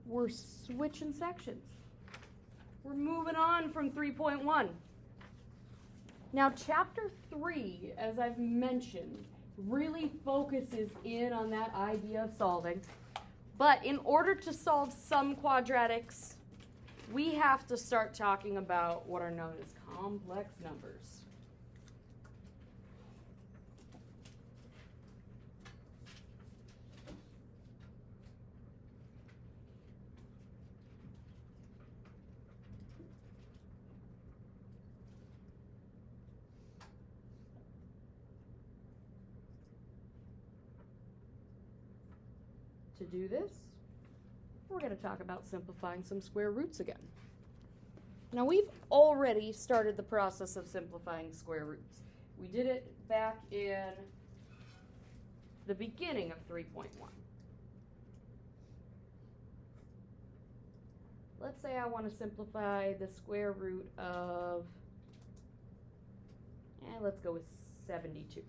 we're switching sections. We're moving on from 3.1. Now, chapter 3, as I've mentioned, really focuses in on that idea of solving. But in order to solve some quadratics, we have to start talking about what are known as complex numbers. To do this, we're going to talk about simplifying some square roots again. Now, we've already started the process of simplifying square roots. We did it back in the beginning of 3.1. Let's say I want to simplify the square root of, let's go with 72.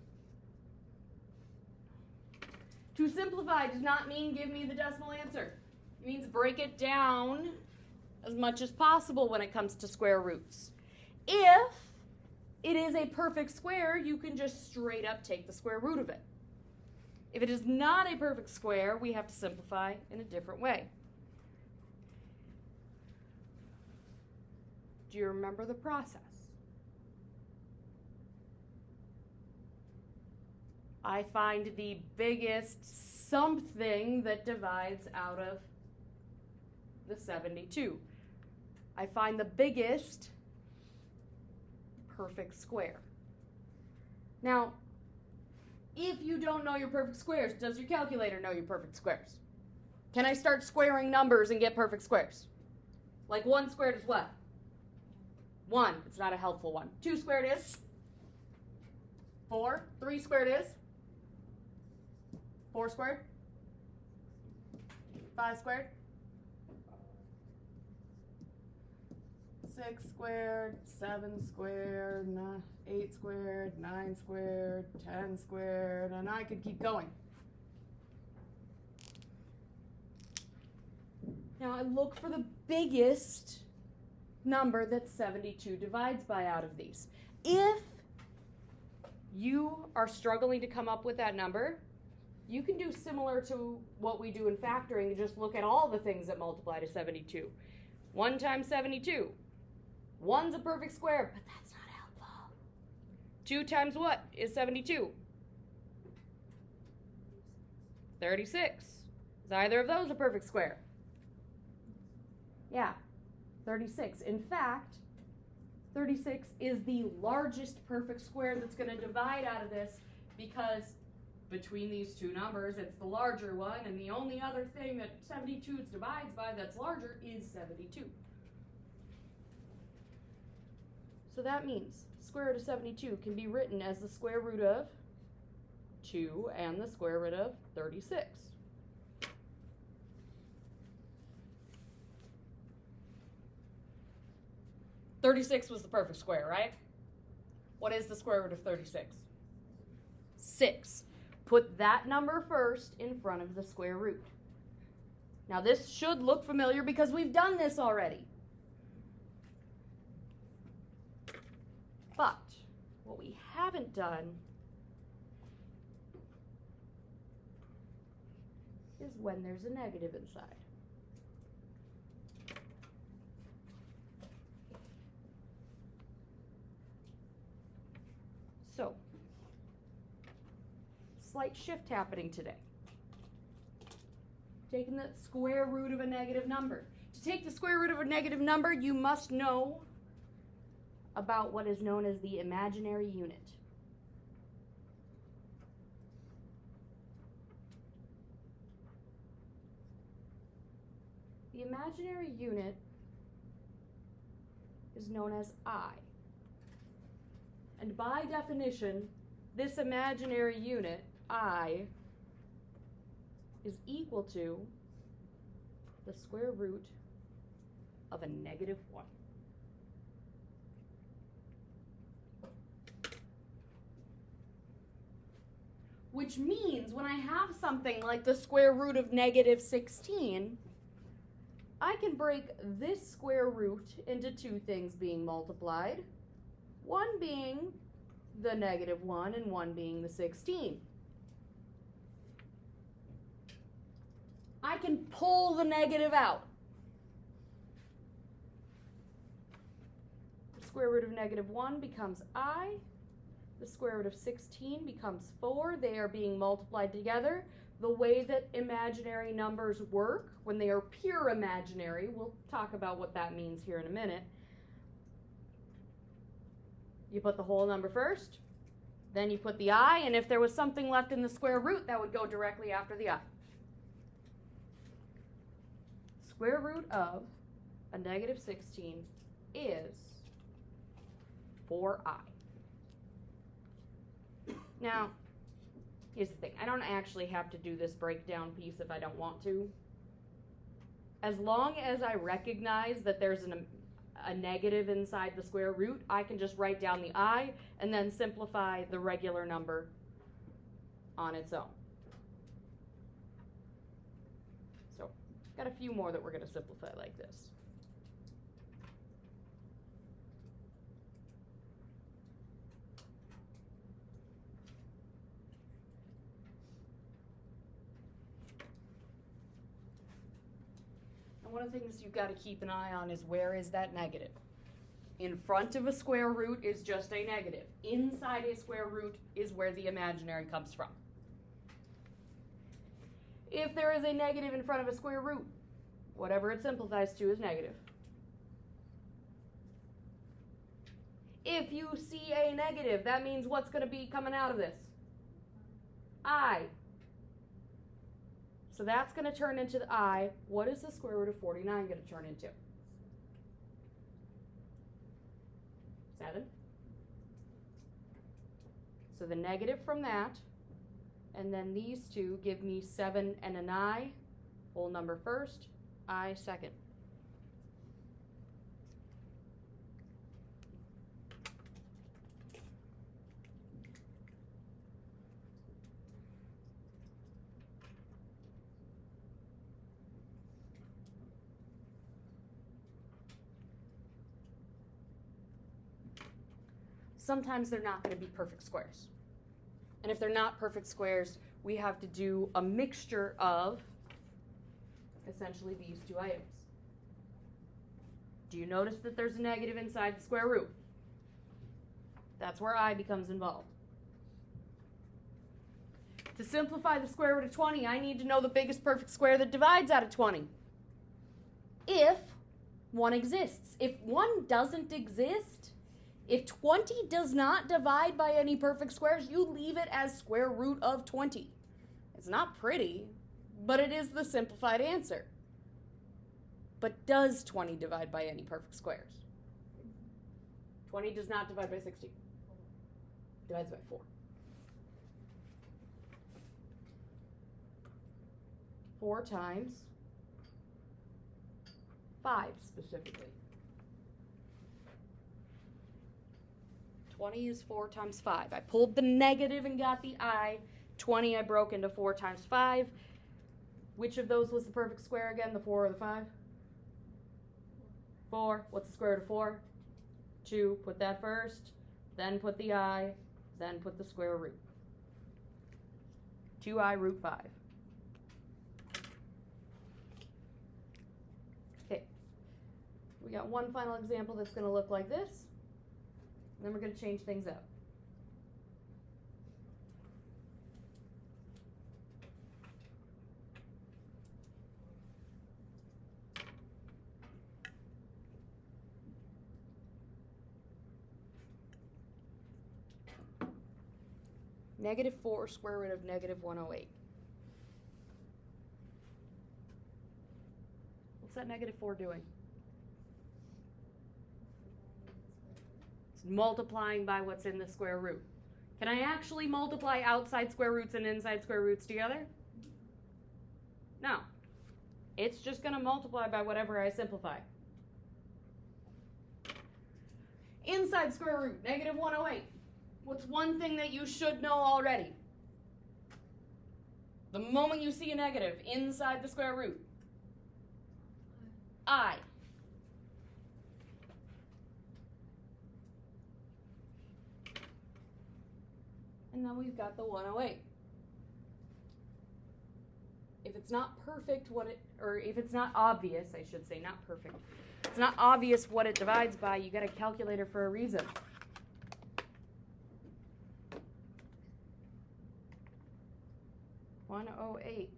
To simplify does not mean give me the decimal answer. It means break it down as much as possible when it comes to square roots. If it is a perfect square, you can just straight up take the square root of it. If it is not a perfect square, we have to simplify in a different way. Do you remember the process? I find the biggest something that divides out of the 72. I find the biggest perfect square. Now, if you don't know your perfect squares, does your calculator know your perfect squares? Can I start squaring numbers and get perfect squares? Like 1 squared is what? 1. It's not a helpful one. 2 squared is 4. 3 squared is 4 squared? 5 squared? 6 squared, 7 squared, 8 squared, 9 squared, 10 squared, and I could keep going. Now I look for the biggest number that 72 divides by out of these. If you are struggling to come up with that number, you can do similar to what we do in factoring and just look at all the things that multiply to 72. 1 times 72. 1's a perfect square, but that's not helpful. 2 times what is 72? 36. Is either of those a perfect square? Yeah, 36. In fact, 36 is the largest perfect square that's going to divide out of this because between these two numbers, it's the larger one, and the only other thing that 72 divides by that's larger is 72. So that means square root of 72 can be written as the square root of 2 and the square root of 36. (36) was the perfect square, right? What is the square root of 36? 6. Put that number first in front of the square root. Now this should look familiar because we've done this already. But what we haven't done is when there's a negative inside. So, slight shift happening today. Taking the square root of a negative number. To take the square root of a negative number, you must know about what is known as the imaginary unit. The imaginary unit is known as I. And by definition, this imaginary unit, I, is equal to the square root of a negative 1. Which means when I have something like the square root of negative 16, I can break this square root into two things being multiplied, one being the -1 and one being the 16. I can pull the negative out. The square root of -1 becomes I. The square root of 16 becomes 4. They are being multiplied together. The way that imaginary numbers work, when they are pure imaginary, we'll talk about what that means here in a minute. You put the whole number first, then you put the I, and if there was something left in the square root, that would go directly after the I. Square root of a -16 is 4I. Now, here's the thing. I don't actually have to do this breakdown piece if I don't want to. As long as I recognize that there's a negative inside the square root, I can just write down the I and then simplify the regular number on its own. So, got a few more that we're going to simplify like this. One of the things you've got to keep an eye on is where is that negative. In front of a square root is just a negative. Inside a square root is where the imaginary comes from. If there is a negative in front of a square root, whatever it simplifies to is negative. If you see a negative, that means what's going to be coming out of this? I. So that's going to turn into the I. What is the square root of 49 going to turn into? 7. So the negative from that, and then these two give me 7 and an I. Whole number first, I second. Sometimes they're not going to be perfect squares. And if they're not perfect squares, we have to do a mixture of essentially these two items. Do you notice that there's a negative inside the square root? That's where I becomes involved. To simplify the square root of 20, I need to know the biggest perfect square that divides out of 20. If one exists. If one doesn't exist, if 20 does not divide by any perfect squares, you leave it as square root of 20. It's not pretty, but it is the simplified answer. But does 20 divide by any perfect squares? 20 does not divide by 16. Divides by 4. 4 times 5 specifically. 20 is 4 times 5. I pulled the negative and got the I. 20 I broke into 4 times 5. Which of those was the perfect square again, the 4 or the 5? 4. What's the square root of 4? 2. Put that first, then put the I, then put the square root. 2I root 5. Okay. We got one final example that's going to look like this. Then we're going to change things up. -4 square root of -108. What's that -4 doing? Multiplying by what's in the square root. Can I actually multiply outside square roots and inside square roots together? No. It's just going to multiply by whatever I simplify. Inside square root, -108. What's one thing that you should know already? The moment you see a negative inside the square root, I. And then we've got the 108. If it's not perfect or if it's not obvious, I should say, not perfect. If it's not obvious what it divides by, you got a calculator for a reason. .108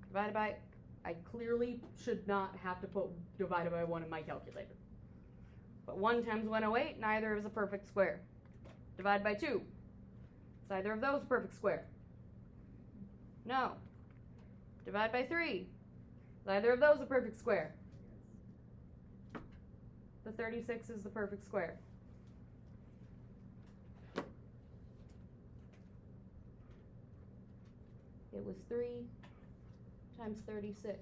divided by, I clearly should not have to put divided by 1 in my calculator. But 1 times 108, neither is a perfect square. Divide by 2. Is either of those a perfect square? No. Divide by 3. Is either of those a perfect square? The 36 is the perfect square. It was 3 times 36.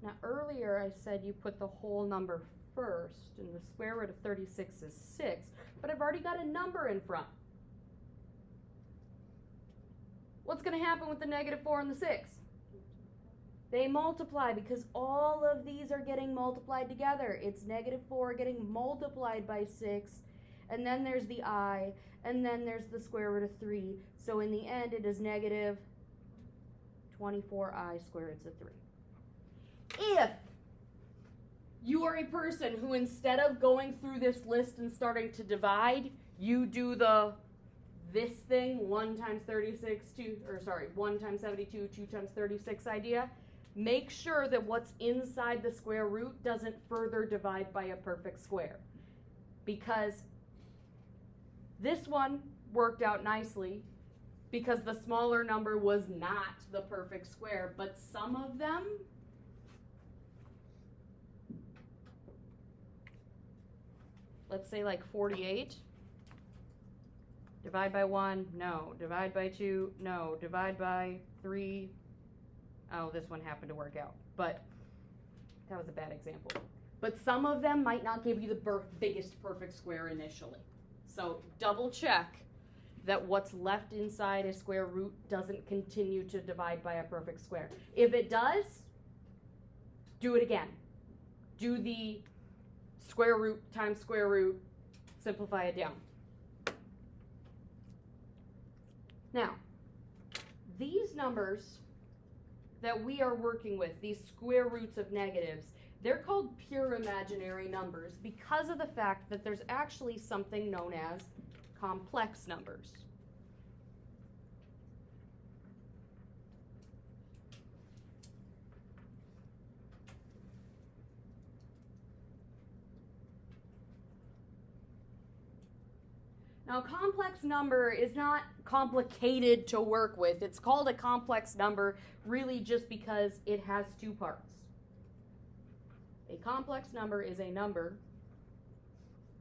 Now earlier I said you put the whole number first, and the square root of 36 is 6, but I've already got a number in front. What's going to happen with the negative 4 and the 6? They multiply because all of these are getting multiplied together. It's negative 4 getting multiplied by 6, and then there's the I, and then there's the square root of 3. So in the end it is negative 24I squared roots of 3. If you are a person who, instead of going through this list and starting to divide, you do this thing, 1 times 1 times 72, 2 times 36 idea, make sure that what's inside the square root doesn't further divide by a perfect square. Because this one worked out nicely because the smaller number was not the perfect square, but some of them, let's say like 48, divide by 1, no. Divide by 2, no. Divide by 3, oh, this one happened to work out, but that was a bad example. But some of them might not give you the biggest perfect square initially. So double check that what's left inside a square root doesn't continue to divide by a perfect square. If it does, do it again. Do the square root times square root, simplify it down. Now, these numbers that we are working with, these square roots of negatives, they're called pure imaginary numbers because of the fact that there's actually something known as complex numbers. Now, a complex number is not complicated to work with. It's called a complex number really just because it has two parts. A complex number is a number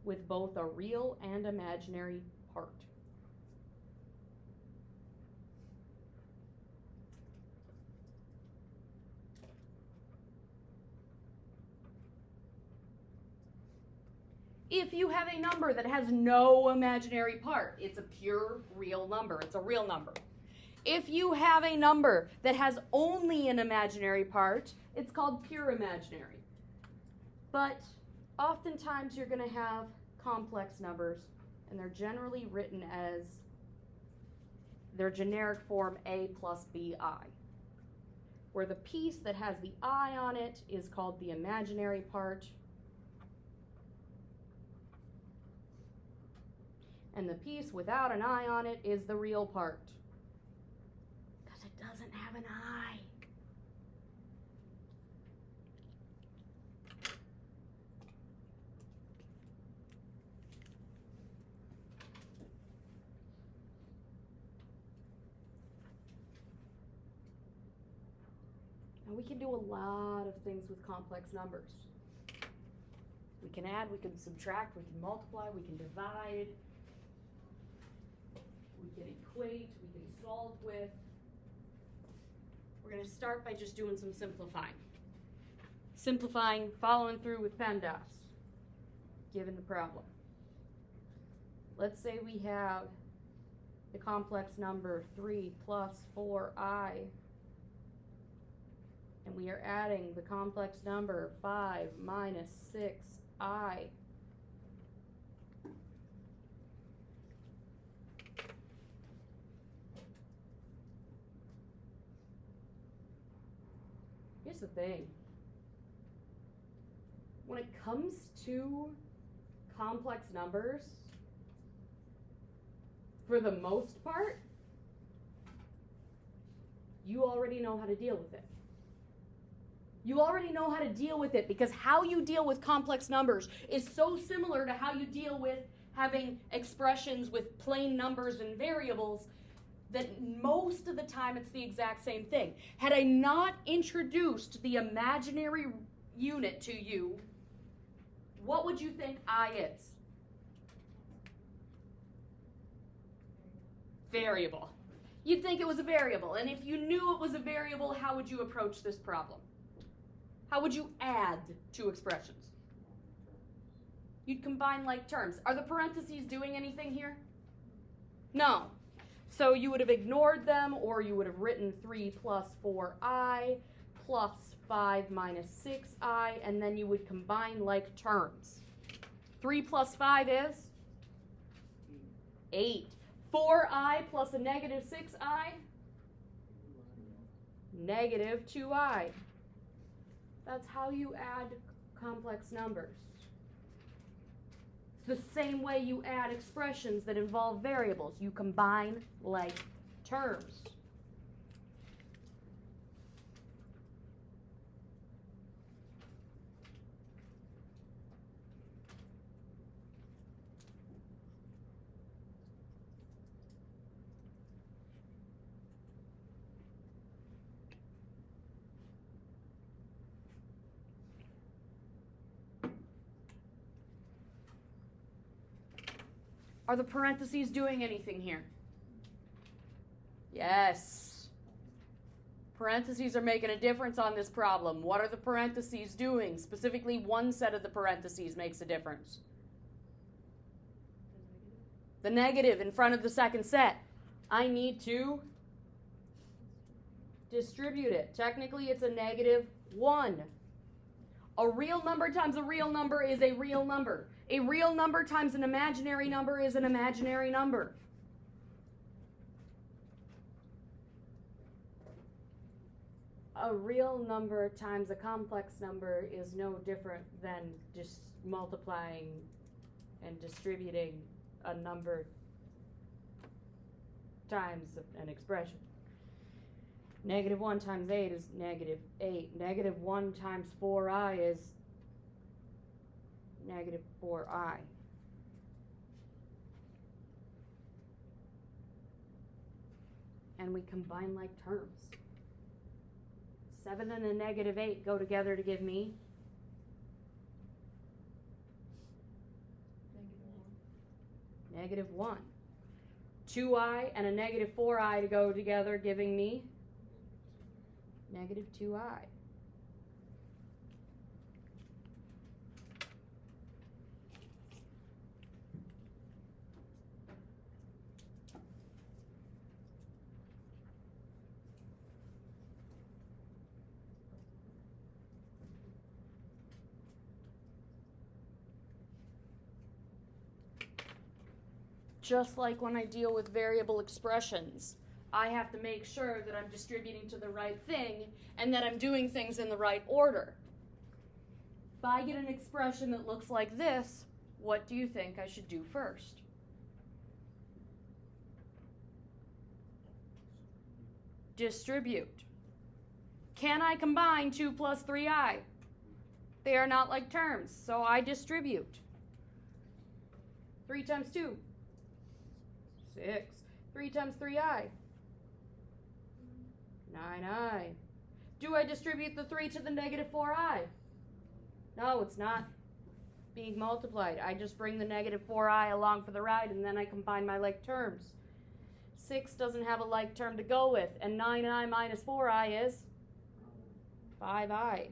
with both a real and imaginary part. If you have a number that has no imaginary part, it's a pure real number. It's a real number. If you have a number that has only an imaginary part, it's called pure imaginary. But oftentimes you're going to have complex numbers, and they're generally written as their generic form a plus bi, where the piece that has the I on it is called the imaginary part, and the piece without an I on it is the real part, because it doesn't have an I. And we can do a lot of things with complex numbers. We can add, we can subtract, we can multiply, we can divide, we can equate, we can solve with. We're going to start by just doing some simplifying. Simplifying, following through with PEMDAS. given the problem. Let's say we have the complex number 3 plus 4i, and we are adding the complex number 5 minus 6i. Here's the thing. When it comes to complex numbers, for the most part, you already know how to deal with it. You already know how to deal with it because how you deal with complex numbers is so similar to how you deal with having expressions with plain numbers and variables that most of the time it's the exact same thing. Had I not introduced the imaginary unit to you, what would you think I is? Variable. You'd think it was a variable, and if you knew it was a variable, how would you approach this problem? How would you add two expressions? You'd combine like terms. Are the parentheses doing anything here? No. So you would have ignored them, or you would have written 3 plus 4i plus 5 minus 6i, and then you would combine like terms. 3 plus 5 is 8. 4i plus a negative 6i, negative 2i. That's how you add complex numbers. It's the same way you add expressions that involve variables. You combine like terms. Are the parentheses doing anything here? Yes. Parentheses are making a difference on this problem. What are the parentheses doing? Specifically, one set of the parentheses makes a difference. The negative in front of the second set. I need to distribute it. Technically, it's a negative 1. A real number times a real number is a real number. A real number times an imaginary number is an imaginary number. A real number times a complex number is no different than just multiplying and distributing a number times an expression. Negative 1 times 8 is negative 8. Negative 1 times 4i is negative 4i. And we combine like terms. 7 and a negative 8 go together to give me negative 1. 2i and a negative 4i to go together, giving me negative 2i. Just like when I deal with variable expressions, I have to make sure that I'm distributing to the right thing and that I'm doing things in the right order. If I get an expression that looks like this, what do you think I should do first? Distribute. Can I combine 2 plus 3i? They are not like terms, so I distribute. 3 times 2. 6. 3 times 3i. 9i. Do I distribute the 3 to the negative 4i? No, it's not being multiplied. I just bring the negative 4i along for the ride, and then I combine my like terms. 6 doesn't have a like term to go with, and 9i minus 4i is 5i.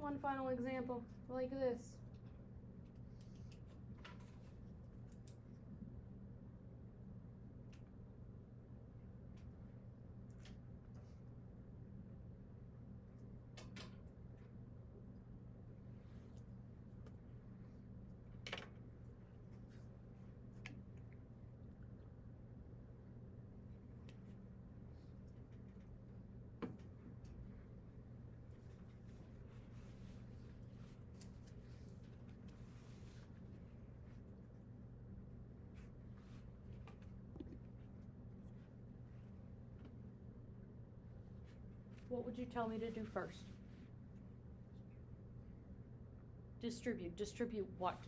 One final example, like this. What would you tell me to do first? Distribute. Distribute what?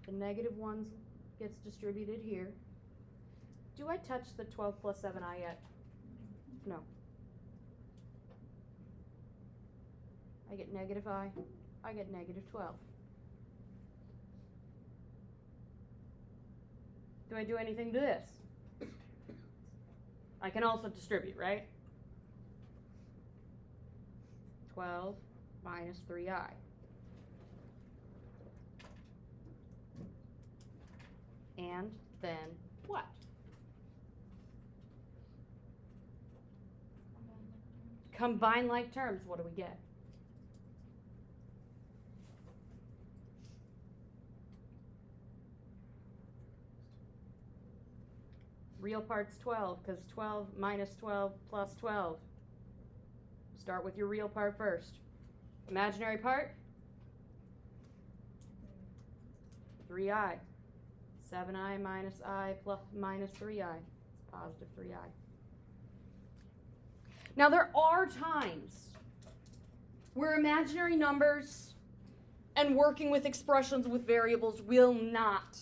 The negative ones gets distributed here. Do I touch the 12 plus 7i yet? No. I get negative I. I get negative 12. Do I do anything to this? I can also distribute, right? 12 minus 3i. And then what? Combine like terms. What do we get? Real part's 12, because 12 minus 12 plus 12. Start with your real part first. Imaginary part? 3i. 7i minus I plus minus 3i. It's positive 3i. Now there are times where imaginary numbers and working with expressions with variables will not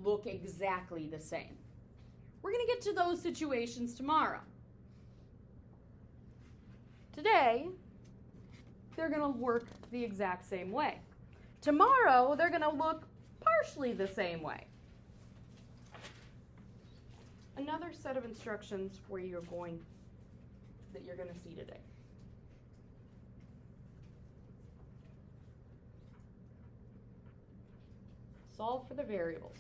look exactly the same. We're going to get to those situations tomorrow. Today, they're going to work the exact same way. Tomorrow, they're going to look partially the same way. Another set of instructions that you're going to see today. Solve for the variables.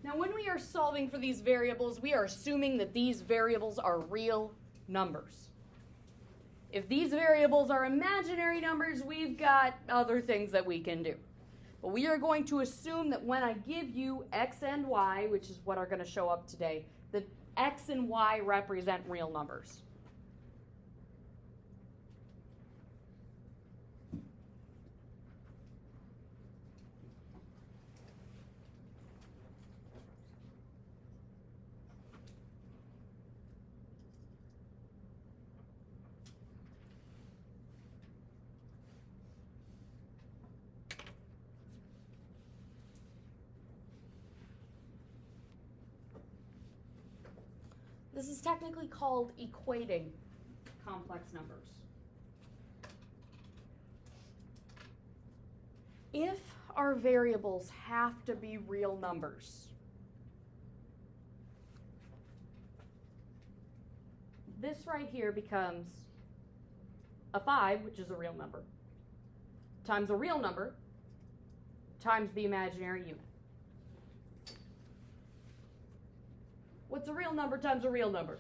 Now, when we are solving for these variables, we are assuming that these variables are real numbers. If these variables are imaginary numbers, we've got other things that we can do. But we are going to assume that when I give you x and y, which is what are going to show up today, that x and y represent real numbers. This is technically called equating complex numbers. If our variables have to be real numbers, this right here becomes a 5, which is a real number, times a real number, times the imaginary unit. What's a real number times a real number?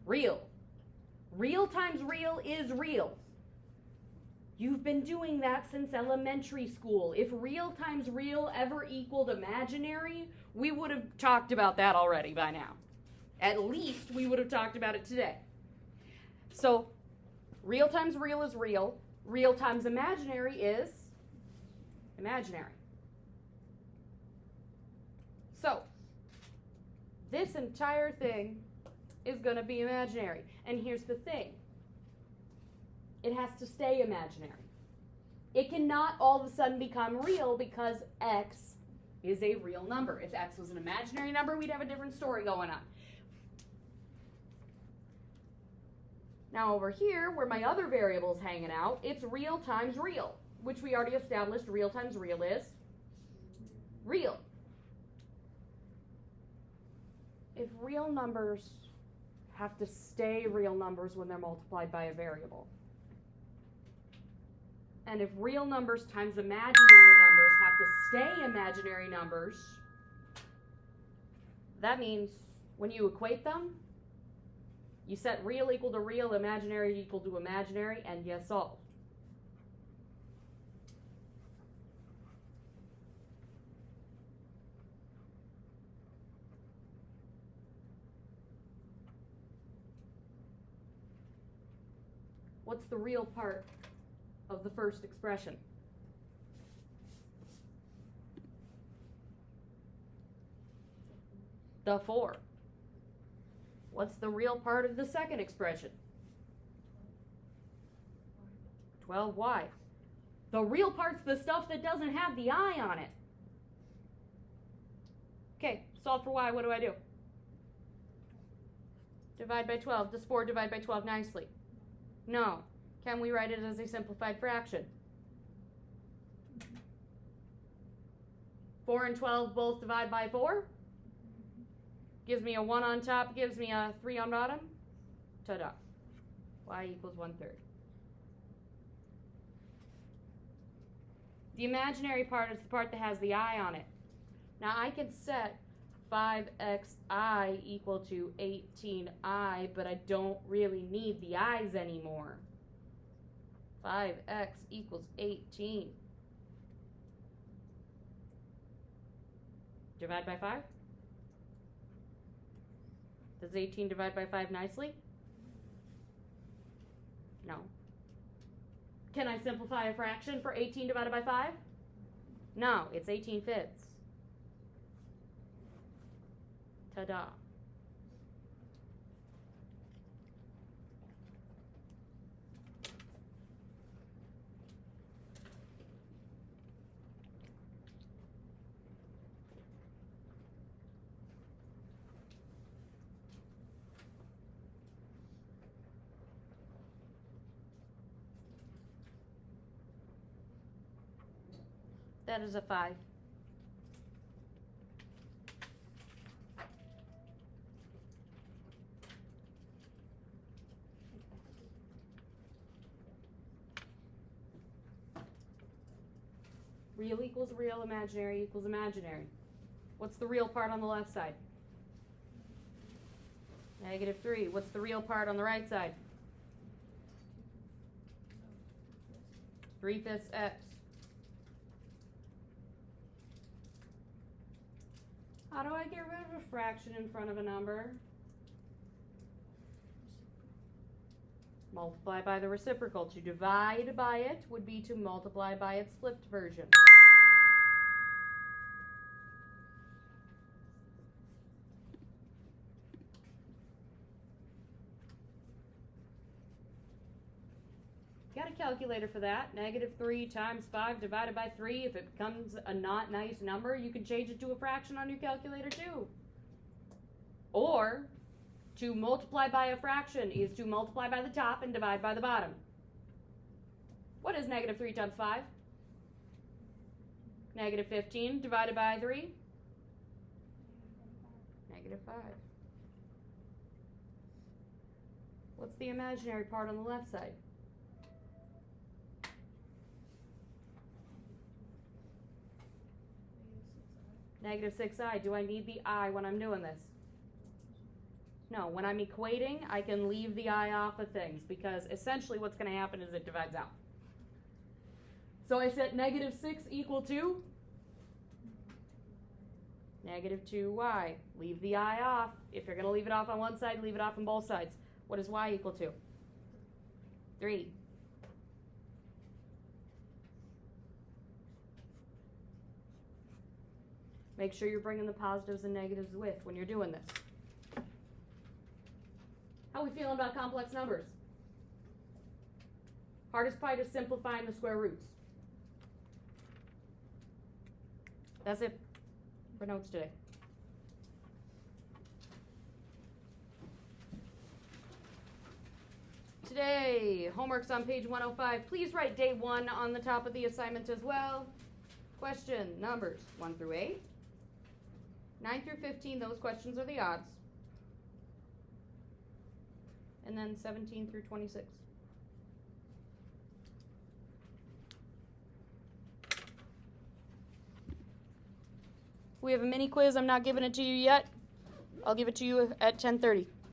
Real. Real times real is real. You've been doing that since elementary school. If real times real ever equaled imaginary, we would have talked about that already by now. At least we would have talked about it today. So, real times real is real. Real times imaginary is imaginary. So, this entire thing is going to be imaginary. And here's the thing. It has to stay imaginary. It cannot all of a sudden become real because x is a real number. If x was an imaginary number, we'd have a different story going on. Now over here, where my other variable's hanging out, it's real times real, which we already established real times real is real. If real numbers have to stay real numbers when they're multiplied by a variable, and if real numbers times imaginary numbers have to stay imaginary numbers, that means when you equate them, you set real equal to real, imaginary equal to imaginary, and you solve. What's the real part of the first expression? The 4. What's the real part of the second expression? 12y. The real part's the stuff that doesn't have the I on it. Okay, solve for y. What do I do? Divide by 12. Does 4 divide by 12 nicely? No. Can we write it as a simplified fraction? 4 and 12 both divide by 4. Gives me a 1 on top, gives me a 3 on bottom. Ta-da. Y equals 1/3. The imaginary part is the part that has the I on it. Now I can set 5xi equal to 18i, but I don't really need the i's anymore. 5x equals 18. Divide by 5? Does 18 divide by 5 nicely? No. Can I simplify a fraction for 18 divided by 5? No, it's 18/5. Ta-da. That is a 5. Real equals real, imaginary equals imaginary. What's the real part on the left side? -3. What's the real part on the right side? 3/5 x. How do I get rid of a fraction in front of a number? Multiply by the reciprocal. To divide by it would be to multiply by its flipped version. Got a calculator for that. -3 times 5 divided by 3. If it becomes a not nice number, you can change it to a fraction on your calculator too. Or, to multiply by a fraction is to multiply by the top and divide by the bottom. What is -3 times 5? -15 divided by 3? -5. What's the imaginary part on the left side? -6i. Do I need the I when I'm doing this? No, when I'm equating, I can leave the I off of things because essentially what's going to happen is it divides out. So I set -6 equal to -2y. Leave the I off. If you're going to leave it off on one side, leave it off on both sides. What is y equal to? 3. Make sure you're bringing the positives and negatives with when you're doing this. How are we feeling about complex numbers? Hardest part is simplifying the square roots. That's it. for notes today? Today, homework's on page 105. Please write day 1 on the top of the assignment as well. Question, numbers 1 through 8. 9 through 15, those questions are the odds. And then 17 through 26. We have a mini quiz. I'm not giving it to you yet. I'll give it to you at 10:30.